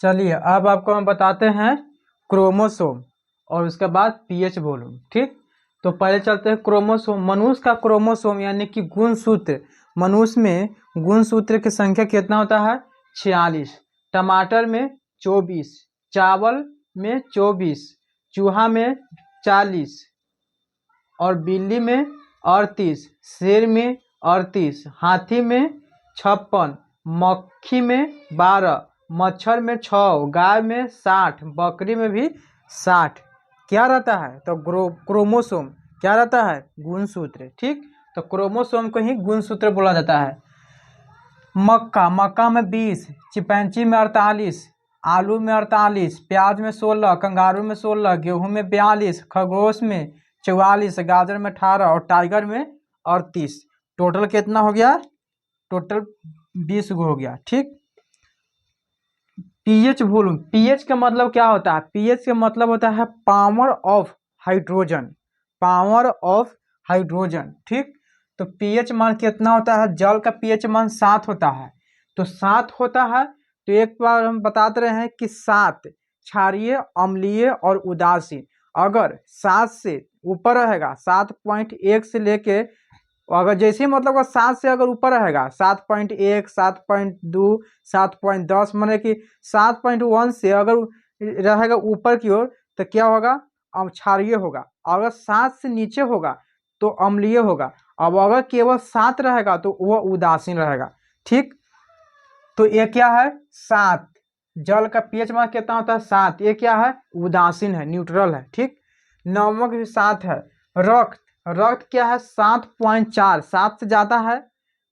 चलिए अब आपको हम बताते हैं क्रोमोसोम और उसके बाद पीएच वॉल्यूम। ठीक, तो पहले चलते हैं क्रोमोसोम। मनुष्य का क्रोमोसोम यानी कि गुणसूत्र, मनुष्य में गुणसूत्र की संख्या कितना होता है? 46। टमाटर में 24, चावल में 24, चूहा में 40 और बिल्ली में 38, शेर में 38, हाथी में 56, मक्खी में 12, मच्छर में 6, गाय में 60, बकरी में भी 60। क्या रहता है? तो क्रोमोसोम क्या रहता है? गुणसूत्र। ठीक, तो क्रोमोसोम को ही गुणसूत्र बोला जाता है। मक्का में 20, चिपैंची में 48, आलू में 48, प्याज में 16, कंगारू में 16, गेहूं में 42, खरगोश में 44, गाजर में 18 और टाइगर में 38। टोटल कितना हो गया? टोटल 20 गो हो गया। ठीक, पीएच वॉल्यूम। पीएच का मतलब क्या होता है? पीएच का मतलब होता है power of hydrogen, power of hydrogen. ठीक, तो पीएच मान कितना होता है? जल का पीएच मान 7 होता है। तो 7 होता है तो एक बार हम बताते रहे हैं कि 7 क्षारीय, अम्लीय और उदासीन। अगर 7 से ऊपर रहेगा, 7.1 से लेके, अगर जैसे मतलब 7 से अगर ऊपर रहेगा, 7.1, 7.2, 7.10, माने कि 7.1 से अगर रहेगा ऊपर की ओर तो क्या होगा? अब क्षारीय होगा। अगर 7 से नीचे होगा तो अम्लीय होगा। अब अगर केवल 7 रहेगा तो वह उदासीन रहेगा। ठीक, तो ये क्या है? 7। जल का पीएच मान कितना होता है? 7। ये क्या है? उदासीन है, न्यूट्रल है। ठीक, नमक भी 7 है। रक्त, रक्त क्या है? 7.4। 7 से ज्यादा है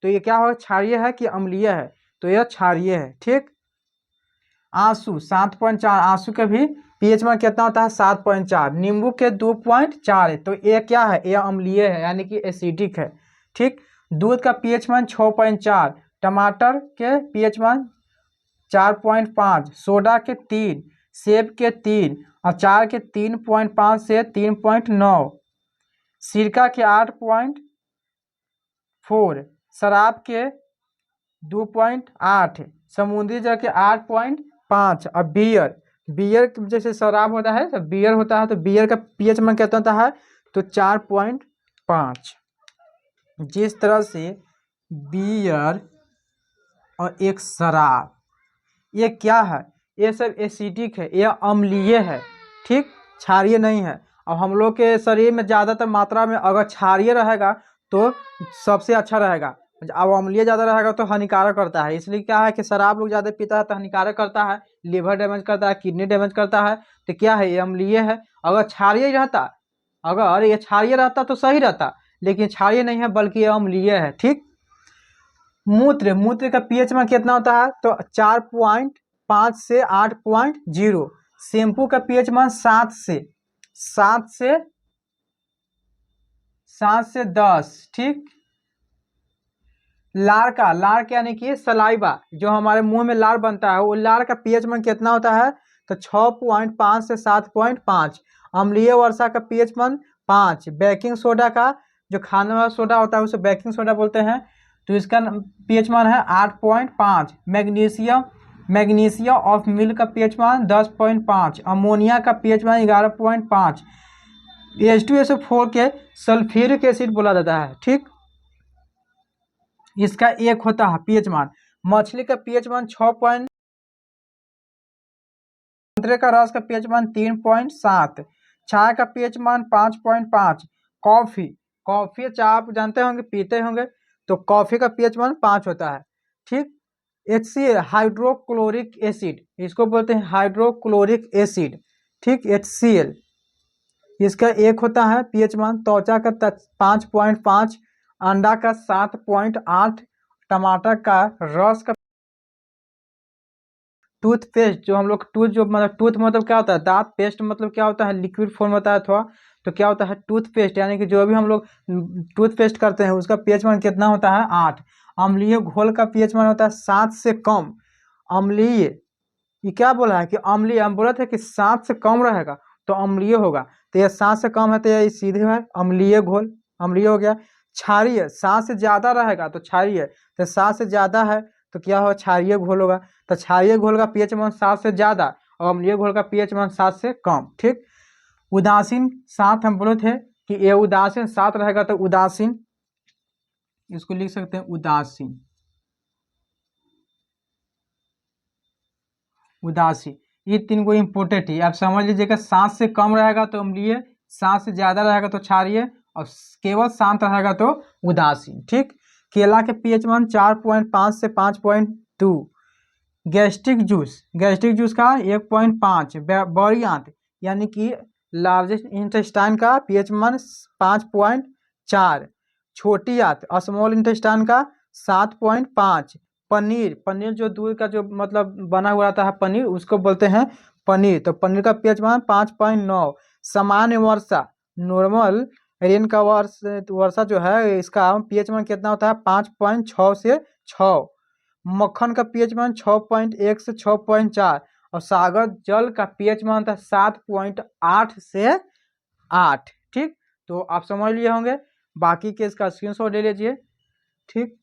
तो ये क्या होगा? क्षारीय है कि अम्लीय है? तो यह क्षारीय है। ठीक, आंसू 7.4, आंसू का भी पीएच मान कितना होता है? 7.4। नींबू के 2.4 है तो ये क्या है? यह अम्लीय है यानी कि एसिडिक है। ठीक, दूध का पीएच मान 6.4, टमाटर के पीएच मान 4.5, सोडा के 3, सेब के 3, अचार के 3.5 से 3.9, सिरका के 8.4, शराब के 2.8, समुद्री जल के 8.5 और बियर, बियर जैसे शराब होता है तो बियर होता है, तो बियर का पीएच मान कितना होता है? तो 4.5। जिस तरह से बियर और एक शराब, ये क्या है? ये सब एसिडिक है, ये अम्लीय है। ठीक, क्षारीय नहीं है। अब हम लोग के शरीर में ज़्यादातर मात्रा में अगर क्षारीय रहेगा तो सबसे अच्छा रहेगा। अब अम्लीय ज़्यादा रहेगा तो हानिकारक करता है। इसलिए क्या है कि शराब लोग ज़्यादा पीता है तो हानिकारक करता है, लिवर डैमेज करता है, किडनी डैमेज करता है। तो क्या है? ये अम्लीय है। अगर क्षारीय रहता, अगर ये क्षारीय रहता तो सही रहता, लेकिन क्षारीय नहीं है बल्कि ये अम्लीय है। ठीक, मूत्र, मूत्र का पीएच मान कितना होता है? तो 4.5 से 8.0। शैम्पू का पीएच मान 7 से 10। ठीक, लार का, लार के यानी कि सलाइवा, जो हमारे मुंह में लार बनता है, वो लार का पीएच मान कितना होता है? तो 6.5 से 7.5। अम्लीय वर्षा का पीएच मान 5। बेकिंग सोडा का, जो खाने वाला सोडा होता है उसे बेकिंग सोडा बोलते हैं, तो इसका पीएच मान है 8.5। मैग्नीशियम, मैग्नीशियम ऑफ मिल्क का पीएच मान 10.5। अमोनिया का पीएच मान 11.5। H2SO4 के सल्फ्यूरिक एसिड बोला जाता है। ठीक, इसका 1 होता है पीएच मान। मछली का पीएच मान 6. संतरे का रस का पीएच मान 3.7। चाय का पीएच मान 5.5। कॉफी, कॉफी चाय आप जानते होंगे, पीते होंगे, तो कॉफी का पीएच मान 5 होता है। ठीक, HCl हाइड्रोक्लोरिक एसिड, इसको बोलते हैं हाइड्रोक्लोरिक एसिड। ठीक, HCl, इसका 1 होता है पीएच मान। त्वचा का 5.5, अंडा का 7.8, टमाटर का रस का, टूथपेस्ट, जो हम लोग टूथ, जो मतलब टूथ मतलब क्या होता है? दांत, पेस्ट मतलब क्या होता है? लिक्विड फॉर्म होता है थोड़ा। तो क्या होता है? टूथपेस्ट, यानी कि जो भी हम लोग टूथपेस्ट करते हैं उसका पीएच मान कितना होता है? 8। अम्लीय घोल का पीएच मान होता है 7 से कम। अम्लीय, ये क्या बोला है कि अम्लीय, हम बोला था कि 7 से कम रहेगा तो अम्लीय होगा, तो यह 7 से कम है तो यह सीधे है अम्लीय घोल, अम्लीय हो गया। क्षारीय, 7 से ज्यादा रहेगा तो क्षारीय, तो 7 से ज्यादा है तो क्या होगा, क्षारीय घोल होगा। तो क्षारीय घोल का पीएच मान 7 से ज़्यादा और अम्लीय घोल का पीएच मान 7 से कम। ठीक, उदासीन 7 हम बोले थे कि ये उदासीन 7 रहेगा तो उदासीन, इसको लिख सकते हैं उदासीन। उदासीन, ये 3 को इम्पोर्टेंट है, आप समझ लीजिएगा। 7 से कम रहेगा तो अम्लीय, 7 से ज़्यादा रहेगा तो क्षारीय, और केवल शांत रहेगा तो उदासीन। ठीक, केला के पीएच मान 4.5 से 5.2। गैस्ट्रिक जूस का 1.5। बड़ी आंत यानी कि लार्जेस्ट इंटेस्टाइन का पीएच मान 5.4। छोटी आंत स्मॉल इंटेस्टाइन का 7.5। पनीर जो दूध का जो मतलब बना हुआ रहता है पनीर, उसको बोलते हैं पनीर। तो पनीर का पीएच मान 5.9। सामान्य वर्षा नॉर्मल रेन का वर्षा जो है, इसका पीएच मान कितना होता है, 5.6 से 6। मक्खन का पीएच मान 6.1 से 6.4 और सागर जल का पीएच मान था 7.8 से 8। ठीक, तो आप समझ लिए होंगे, बाकी के इसका स्क्रीनशॉट ले लीजिए। ठीक।